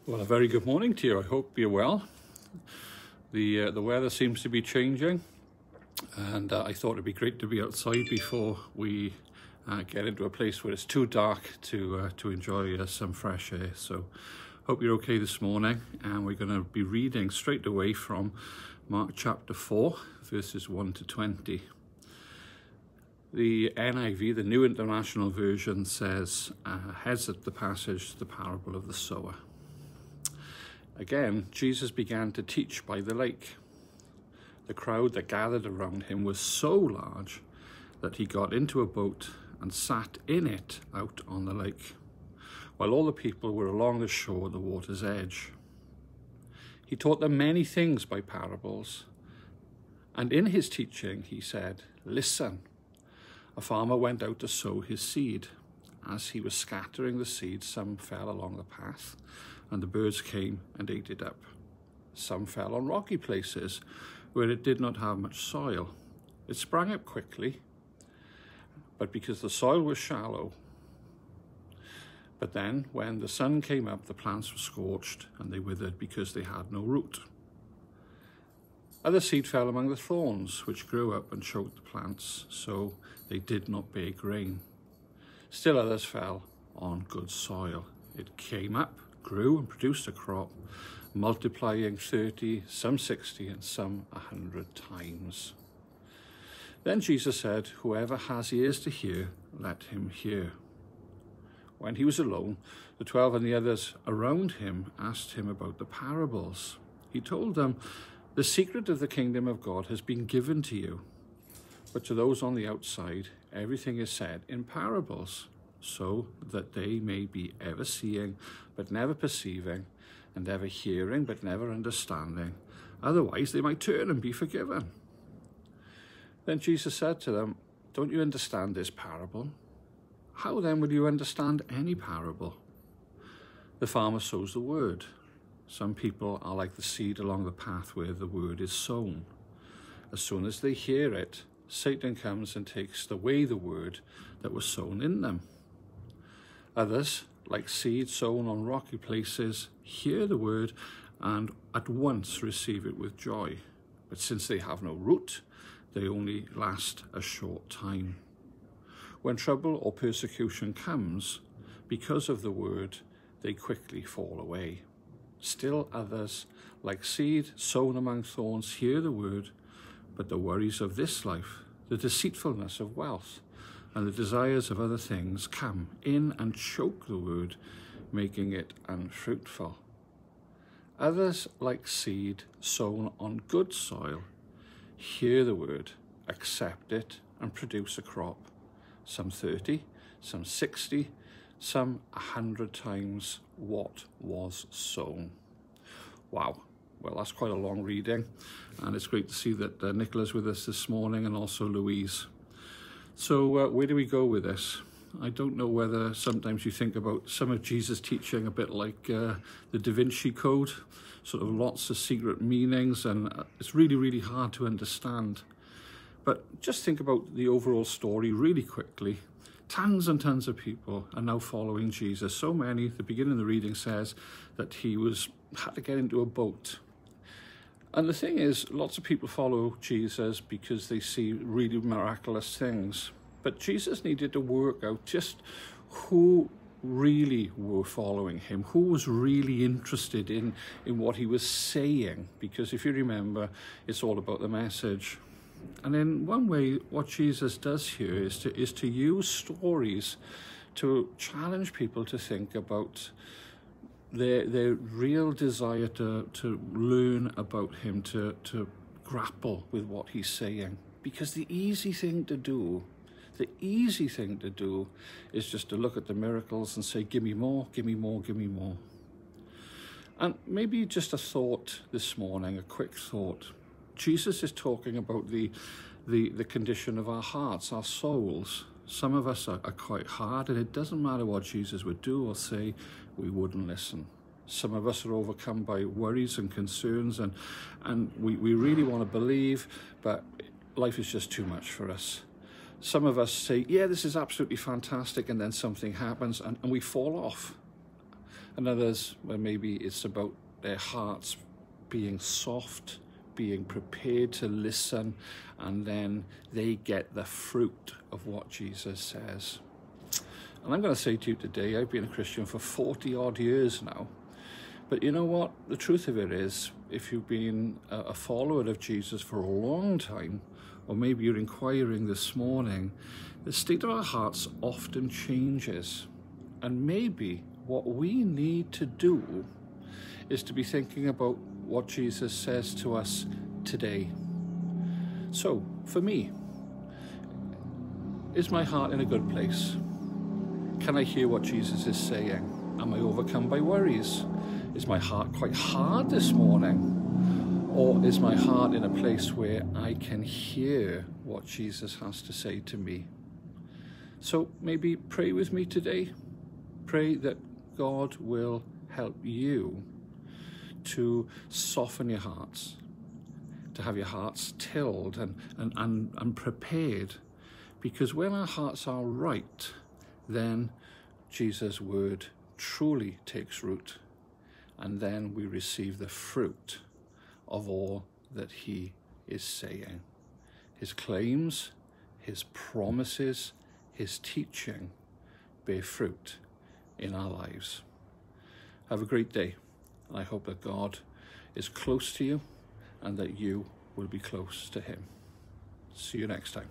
Well, a very good morning to you. I hope you're well. The weather seems to be changing, and I thought it'd be great to be outside before we get into a place where it's too dark to enjoy some fresh air. So hope you're okay this morning, and we're going to be reading straight away from Mark chapter 4, verses 1 to 20. The NIV, the New International Version, says, heads at the passage, the parable of the sower. Again, Jesus began to teach by the lake. The crowd that gathered around him was so large that he got into a boat and sat in it out on the lake, while all the people were along the shore at the water's edge. He taught them many things by parables, and in his teaching he said, "Listen, a farmer went out to sow his seed. As he was scattering the seed, some fell along the path, and the birds came and ate it up. Some fell on rocky places where it did not have much soil. It sprang up quickly, but because the soil was shallow. But then, when the sun came up, the plants were scorched, and they withered because they had no root. Other seed fell among the thorns, which grew up and choked the plants, so they did not bear grain. Still others fell on good soil. It came up, grew, and produced a crop, multiplying 30, some 60, and some 100 times." Then Jesus said, "Whoever has ears to hear, let him hear." When he was alone, the 12 and the others around him asked him about the parables. He told them, "The secret of the kingdom of God has been given to you, but to those on the outside, everything is said in parables, so that they may be ever seeing, but never perceiving, and ever hearing, but never understanding. Otherwise, they might turn and be forgiven." Then Jesus said to them, "Don't you understand this parable? How then will you understand any parable? The farmer sows the word. Some people are like the seed along the path where the word is sown. As soon as they hear it, Satan comes and takes away the word that was sown in them. Others, like seed sown on rocky places, hear the word and at once receive it with joy. But since they have no root, they only last a short time. When trouble or persecution comes, because of the word, they quickly fall away. Still others, like seed sown among thorns, hear the word, but the worries of this life, the deceitfulness of wealth, and the desires of other things come in and choke the word, making it unfruitful. Others, like seed sown on good soil, hear the word, accept it, and produce a crop, some 30, some 60, some 100 times what was sown." Wow. Well, that's quite a long reading, and it's great to see that Nicola's with us this morning, and also Louise. So where do we go with this? I don't know whether sometimes you think about some of Jesus' teaching a bit like the Da Vinci Code, sort of lots of secret meanings, and it's really, really hard to understand. But just think about the overall story really quickly. Tons and tons of people are now following Jesus. So many, the beginning of the reading says that he had to get into a boat. And the thing is, lots of people follow Jesus because they see really miraculous things. But Jesus needed to work out just who really were following him, who was really interested in what he was saying. Because if you remember, it's all about the message. And in one way, what Jesus does here is to use stories to challenge people to think about their real desire to learn about him, to grapple with what he's saying. Because the easy thing to do is just to look at the miracles and say, "Give me more, give me more, give me more." And maybe just a thought this morning, a quick thought. Jesus is talking about the condition of our hearts, our souls. Some of us are quite hard, and it doesn't matter what Jesus would do or say, we wouldn't listen. Some of us are overcome by worries and concerns, and we really want to believe, but life is just too much for us. Some of us say, "Yeah, this is absolutely fantastic," and then something happens and we fall off. And others where maybe it's about their hearts being soft, being prepared to listen, and then they get the fruit of what Jesus says. And I'm going to say to you today, I've been a Christian for 40 odd years now. But you know what? The truth of it is, if you've been a follower of Jesus for a long time, or maybe you're inquiring this morning, the state of our hearts often changes. And maybe what we need to do is to be thinking about what Jesus says to us today. So, for me, is my heart in a good place? Can I hear what Jesus is saying? Am I overcome by worries? Is my heart quite hard this morning? Or is my heart in a place where I can hear what Jesus has to say to me? So maybe pray with me today. Pray that God will help you to soften your hearts, to have your hearts tilled and prepared. Because when our hearts are right, then Jesus' word truly takes root, and then we receive the fruit of all that he is saying. His claims, his promises, his teaching bear fruit in our lives. Have a great day, and I hope that God is close to you and that you will be close to him. See you next time.